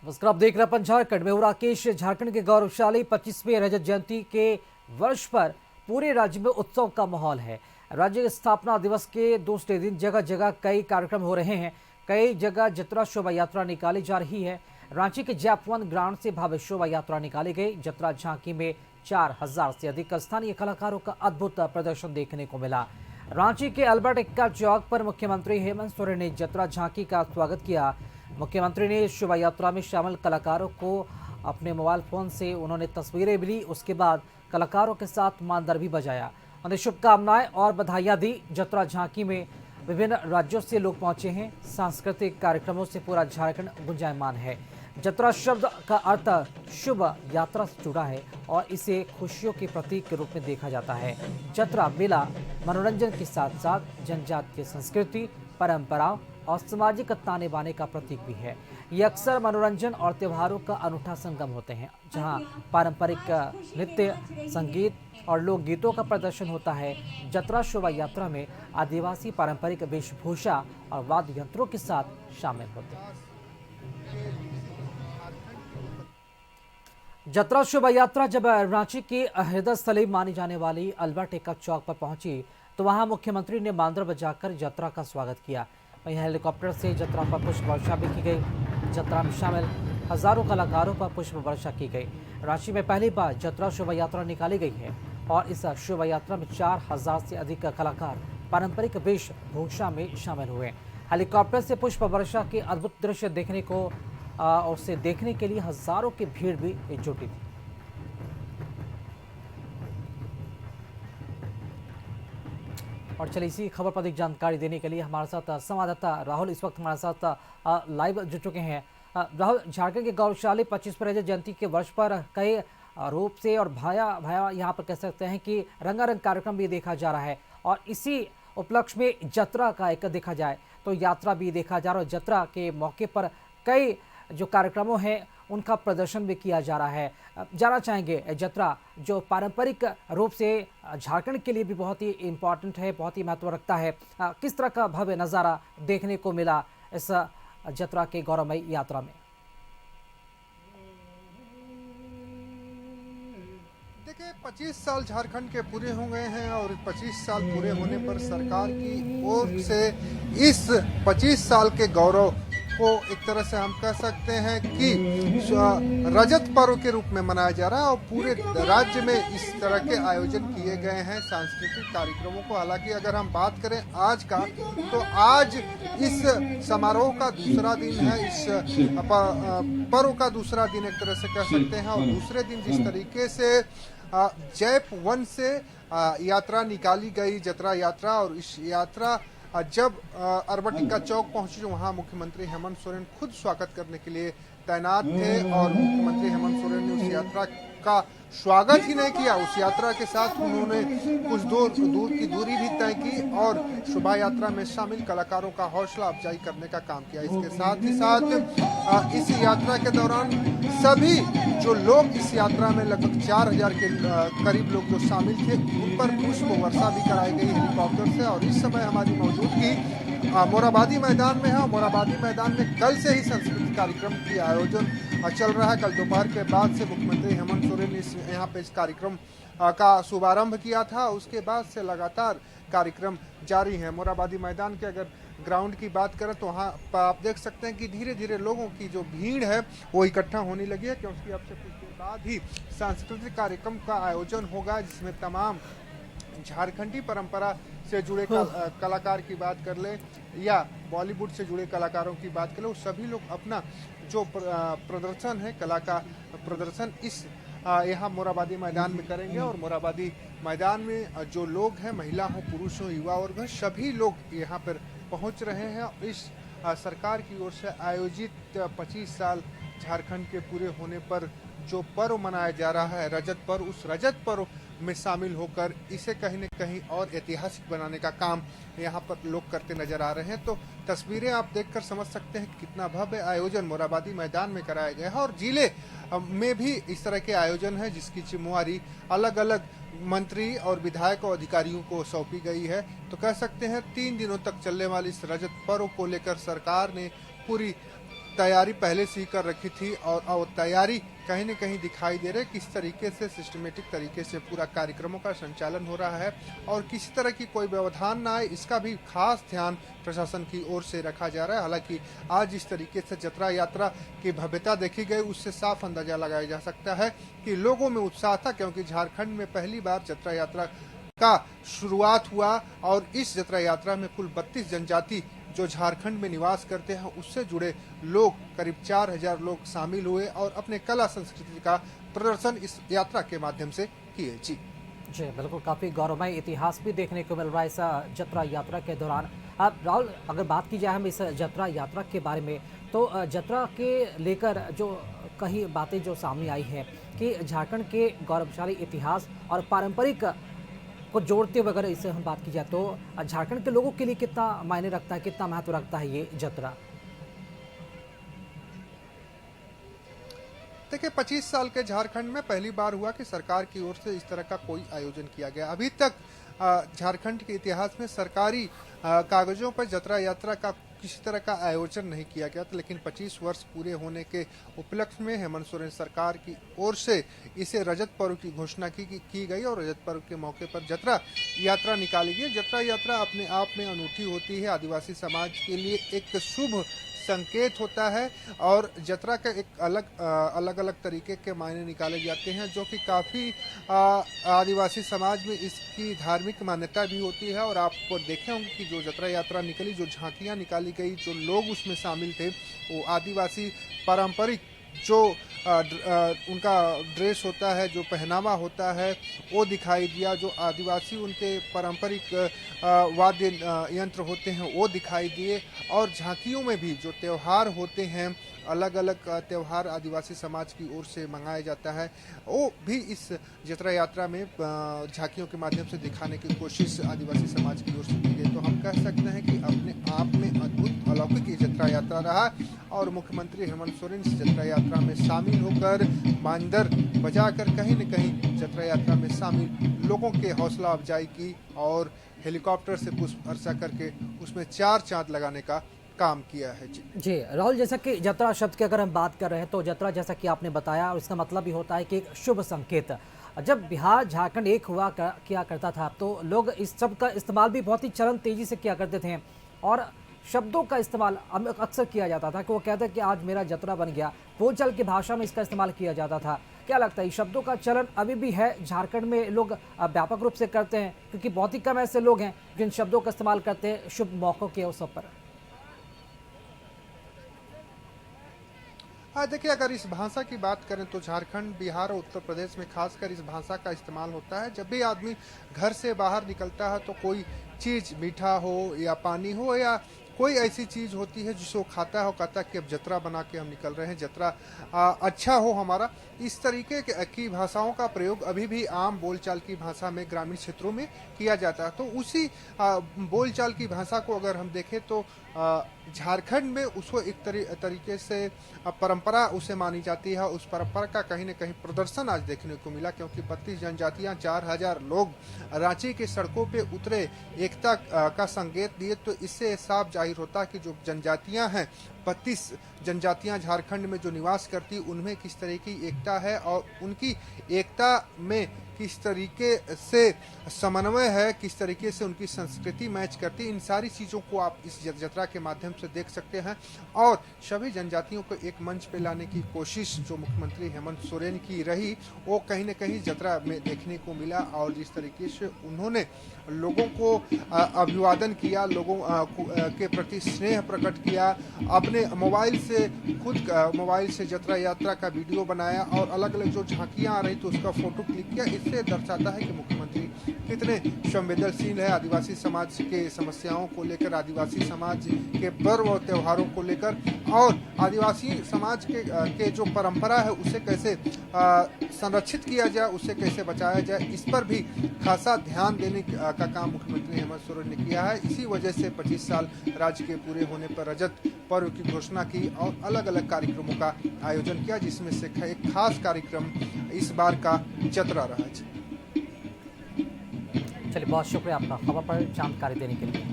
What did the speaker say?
नमस्कार, आप देख रहे हैं झारखंड में हूं राकेश। झारखंड के गौरवशाली 25वें रजत जयंती के वर्ष पर पूरे राज्य में उत्सव का माहौल है। राज्य के स्थापना दिवस के दूसरे दिन जगह जगह कई कार्यक्रम हो रहे हैं। कई जगह जतरा शोभा यात्रा निकाली जा रही है। रांची के जैप-1 ग्राउंड से भव्य शोभा यात्रा निकाली गई। जतरा झांकी में 4000 से अधिक स्थानीय कलाकारों का अद्भुत प्रदर्शन देखने को मिला। रांची के अल्बर्ट एक्का चौक पर मुख्यमंत्री हेमंत सोरेन ने जतरा झांकी का स्वागत किया। मुख्यमंत्री ने शोभा यात्रा में शामिल कलाकारों को अपने मोबाइल फोन से उन्होंने तस्वीरें भी ली। उसके बाद कलाकारों के साथ मानदर भी बजाया, उन्हें शुभकामनाएं और बधाइयां दी। जतरा झांकी में विभिन्न राज्यों से लोग पहुंचे हैं। सांस्कृतिक कार्यक्रमों से पूरा झारखंड गुंजायमान है। जतरा शब्द का अर्थ शुभ यात्रा से जुड़ा है और इसे खुशियों के प्रतीक के रूप में देखा जाता है। जतरा मेला मनोरंजन के साथ साथ जनजातीय संस्कृति, परंपराओं और सामाजिक ताने बाने का प्रतीक भी है। ये अक्सर मनोरंजन और त्योहारों का अनूठा संगम होते हैं, जहां पारंपरिक नृत्य, संगीत और लोकगीतों का प्रदर्शन होता है। जतरा शोभा यात्रा में आदिवासी पारंपरिक वेशभूषा और वाद्य यंत्रों के साथ शामिल होते हैं। जतरा शोभा यात्रा जब रांची की हृदय स्थली मानी जाने वाली अल्बर्ट एक्का चौक पर पहुंची तो वहां मुख्यमंत्री ने मानदर बजाकर जतरा का स्वागत किया। वहीं हेलीकॉप्टर से जतरा पर पुष्प वर्षा भी की गई। जतरा में शामिल हजारों कलाकारों पर पुष्प वर्षा की गई। रांची में पहली बार जतरा शोभा यात्रा निकाली गई है और इस शोभा यात्रा में 4000 से अधिक कलाकार पारंपरिक वेशभूषा में शामिल हुए। हेलीकॉप्टर से पुष्प वर्षा के अद्भुत दृश्य देखने को उसे देखने के लिए हजारों की भीड़ भी जुटी थी। और चलिए इसी खबर पर अधिक जानकारी देने के लिए हमारे साथ संवाददाता राहुल इस वक्त हमारे साथ लाइव जुड़ चुके हैं। राहुल, झारखंड के गौरवशाली 25वें रजत जयंती के वर्ष पर कई रूप से और भाया यहाँ पर कह सकते हैं कि रंगारंग कार्यक्रम भी देखा जा रहा है और इसी उपलक्ष्य में जतरा का एक देखा जाए तो यात्रा भी देखा जा रहा है। जतरा के मौके पर कई जो कार्यक्रमों हैं उनका प्रदर्शन भी किया जा रहा है। जानना चाहेंगे, जतरा जो पारंपरिक रूप से झारखंड के लिए भी बहुत ही इम्पोर्टेंट है, बहुत ही महत्व रखता है, किस तरह का भव्य नज़ारा देखने को मिला इस जतरा के गौरवमयी यात्रा में? देखिए, 25 साल झारखंड के पूरे हो गए हैं और 25 साल पूरे होने पर सरकार की ओर से इस 25 साल के गौरव को एक तरह से हम कह सकते हैं कि रजत पर्व के रूप में मनाया जा रहा है और पूरे राज्य में इस तरह के आयोजन किए गए हैं सांस्कृतिक कार्यक्रमों को। हालांकि अगर हम बात करें आज का, तो आज इस समारोह का दूसरा दिन है, इस पर्व का दूसरा दिन एक तरह से कह सकते हैं। और दूसरे दिन जिस तरीके से जैप-1 से यात्रा निकाली गई, जतरा यात्रा, और इस यात्रा जब अल्बर्ट एक्का चौक पहुंची तो वहां मुख्यमंत्री हेमंत सोरेन खुद स्वागत करने के लिए तैनात थे और मुख्यमंत्री हेमंत सोरेन ने उस यात्रा का स्वागत ही नहीं किया, उस यात्रा के साथ उन्होंने कुछ दूर की दूरी भी तय की और शोभा यात्रा में शामिल कलाकारों का हौसला अफजाई करने का काम किया। इसके साथ ही साथ इस यात्रा के दौरान सभी जो लोग इस यात्रा में लगभग 4000 के करीब लोग जो शामिल थे उन पर पुष्प वर्षा भी कराई गई हेलीकॉप्टर से। और इस समय हमारी मौजूदगी मोराबादी मैदान में है। मोराबादी मैदान में कल से ही सांस्कृतिक कार्यक्रम की आयोजन चल रहा है। कल दोपहर के बाद से मुख्यमंत्री हेमंत सोरेन ने यहाँ पे इस कार्यक्रम का शुभारंभ किया था, उसके बाद से लगातार कार्यक्रम जारी है। मोराबादी मैदान के अगर ग्राउंड की बात करें तो वहाँ पर आप देख सकते हैं कि धीरे धीरे लोगों की जो भीड़ है वो इकट्ठा होने लगी है, क्योंकि अब से कुछ देर बाद ही सांस्कृतिक कार्यक्रम का आयोजन होगा जिसमें तमाम झारखंडी परंपरा से जुड़े कलाकार की बात कर ले या बॉलीवुड से जुड़े कलाकारों की बात कर ले, सभी लोग अपना जो प्रदर्शन है, कला का प्रदर्शन इस यहाँ मोराबादी मैदान में करेंगे। और मोराबादी मैदान में जो लोग हैं, महिला हो, पुरुष हो, युवा वर्ग हो, सभी लोग यहाँ पर पहुँच रहे हैं। इस सरकार की ओर से आयोजित 25 साल झारखंड के पूरे होने पर जो पर्व मनाया जा रहा है, रजत पर्व, उस रजत पर्व में शामिल होकर इसे कहीं न कहीं और ऐतिहासिक बनाने का काम यहाँ पर लोग करते नजर आ रहे हैं। तो तस्वीरें आप देखकर समझ सकते हैं कितना भव्य आयोजन मोराबादी मैदान में कराया गया है। और जिले में भी इस तरह के आयोजन है जिसकी जिम्मेवारी अलग अलग मंत्री और विधायक और अधिकारियों को सौंपी गई है। तो कह सकते हैं 3 दिनों तक चलने वाली इस रजत पर्व को लेकर सरकार ने पूरी तैयारी पहले से ही कर रखी थी और तैयारी कहीं न कहीं दिखाई दे रही है किस तरीके से सिस्टमेटिक तरीके से पूरा कार्यक्रमों का संचालन हो रहा है और किसी तरह की कोई व्यवधान ना आए इसका भी खास ध्यान प्रशासन की ओर से रखा जा रहा है। हालांकि आज इस तरीके से जतरा यात्रा की भव्यता देखी गई उससे साफ अंदाजा लगाया जा सकता है कि लोगों में उत्साह था, क्योंकि झारखंड में पहली बार जतरा यात्रा का शुरुआत हुआ और इस जतरा यात्रा में कुल 32 जनजाति जो झारखंड में निवास करते हैं उससे जुड़े लोग करीब 4000 लोग शामिल हुए और अपने कला संस्कृति का प्रदर्शन इस यात्रा के माध्यम से किए। जी जी बिल्कुल, काफ़ी गौरवमय इतिहास भी देखने को मिल रहा है इस जतरा यात्रा के दौरान। अब राहुल, अगर बात की जाए हम इस जतरा यात्रा के बारे में, तो जतरा के लेकर जो कई बातें जो सामने आई हैं कि झारखंड के गौरवशाली इतिहास और पारंपरिक को जोड़ते हुए अगर इसे हम बात की जाए तो झारखंड के लोगों के लिए कितना मायने रखता है, कितना महत्व रखता है ये जतरा? देखिए, 25 साल के झारखंड में पहली बार हुआ कि सरकार की ओर से इस तरह का कोई आयोजन किया गया। अभी तक झारखंड के इतिहास में सरकारी कागजों पर जतरा यात्रा का किसी तरह का आयोजन नहीं किया गया था, लेकिन 25 वर्ष पूरे होने के उपलक्ष्य में हेमंत सोरेन सरकार की ओर से इसे रजत पर्व की घोषणा की गई और रजत पर्व के मौके पर जतरा यात्रा निकाली गई। जतरा यात्रा अपने आप में अनूठी होती है, आदिवासी समाज के लिए एक शुभ संकेत होता है और जतरा का एक अलग अलग तरीके के मायने निकाले जाते हैं, जो कि काफ़ी आदिवासी समाज में इसकी धार्मिक मान्यता भी होती है। और आप देखे होंगे कि जो जतरा यात्रा निकली, जो झांकियाँ निकाली गई, जो लोग उसमें शामिल थे, वो आदिवासी पारंपरिक जो उनका ड्रेस होता है, जो पहनावा होता है, वो दिखाई दिया। जो आदिवासी उनके पारंपरिक वाद्य यंत्र होते हैं वो दिखाई दिए। और झांकियों में भी जो त्यौहार होते हैं, अलग अलग त्यौहार आदिवासी समाज की ओर से मंगाया जाता है, वो भी इस जतरा यात्रा में झांकियों के माध्यम से दिखाने की कोशिश आदिवासी समाज की ओर से की गई। तो हम कह सकते हैं कि अपने आप में अद्भुत अलौकिक ये जतरा यात्रा रहा और मुख्यमंत्री हेमंत सोरेन इस जतरा यात्रा में शामिल होकर मानदर बजाकर कहीं न कहीं जतरा यात्रा में शामिल लोगों के हौसला अफजाई की और हेलीकॉप्टर से पुष्प वर्षा करके उसमें 4 चांद लगाने का काम किया है। जी राहुल, जैसा कि जतरा शब्द की अगर हम बात कर रहे हैं तो जतरा, जैसा कि आपने बताया, और इसका मतलब भी होता है कि एक शुभ संकेत। जब बिहार झारखंड एक हुआ किया करता था तो लोग इस शब्द का इस्तेमाल भी बहुत ही चरण तेजी से किया करते थे और शब्दों का इस्तेमाल अक्सर किया जाता था कि वो कहते हैं कि आज मेरा जतरा बन गया। बोलचाल की भाषा में इसका इस्तेमाल किया जाता था। क्या लगता है, शब्दों का चलन अभी भी है झारखंड में? लोग व्यापक रूप से करते हैं क्योंकि बहुत ही कम ऐसे लोग हैं जिन शब्दों का इस्तेमाल करते हैं शुभ मौकों के अवसर पर। हाँ, देखिए, अगर इस भाषा की बात करें तो झारखंड, बिहार और उत्तर प्रदेश में खासकर इस भाषा का इस्तेमाल होता है। जब भी आदमी घर से बाहर निकलता है तो कोई चीज़ मीठा हो या पानी हो या कोई ऐसी चीज़ होती है जिसे वो खाता है, वो कहता है कि अब जतरा बना के हम निकल रहे हैं, जतरा अच्छा हो हमारा। इस तरीके की भाषाओं का प्रयोग अभी भी आम बोलचाल की भाषा में ग्रामीण क्षेत्रों में किया जाता है। तो उसी बोलचाल की भाषा को अगर हम देखें तो झारखंड में उसको एक तरीके से परंपरा उसे मानी जाती है। उस परंपरा का कहीं न कहीं प्रदर्शन आज देखने को मिला, क्योंकि 32 जनजातियाँ, 4000 लोग रांची के सड़कों पे उतरे, एकता का संकेत दिए। तो इससे साफ जाहिर होता है कि जो जनजातियाँ हैं, 32 जनजातियां झारखंड में जो निवास करती, उनमें किस तरह की एकता है और उनकी एकता में किस तरीके से समन्वय है, किस तरीके से उनकी संस्कृति मैच करती, इन सारी चीज़ों को आप इस जतरा के माध्यम से देख सकते हैं। और सभी जनजातियों को एक मंच पे लाने की कोशिश जो मुख्यमंत्री हेमंत सोरेन की रही, वो कहीं न कहीं जतरा में देखने को मिला। और जिस तरीके से उन्होंने लोगों को अभिवादन किया, लोगों के प्रति स्नेह प्रकट किया, अपने मोबाइल से जतरा यात्रा का वीडियो बनाया और अलग अलग जो झांकियाँ आ रही तो उसका फोटो क्लिक किया, इससे दर्शाता है कि मुख्यमंत्री कितने संवेदनशील है आदिवासी समाज के समस्याओं को लेकर, आदिवासी समाज के पर्व और त्योहारों को लेकर, और आदिवासी समाज के जो परंपरा है उसे कैसे संरक्षित किया जाए, उसे कैसे बचाया जाए, इस पर भी खासा ध्यान देने का काम मुख्यमंत्री हेमंत सोरेन ने किया है। इसी वजह से 25 साल राज्य के पूरे होने पर रजत पर्व की घोषणा की और अलग अलग कार्यक्रमों का आयोजन किया, जिसमें से एक खास कार्यक्रम इस बार का जतरा रहा। चलिए, बहुत शुक्रिया आपका खबर पर जानकारी देने के लिए।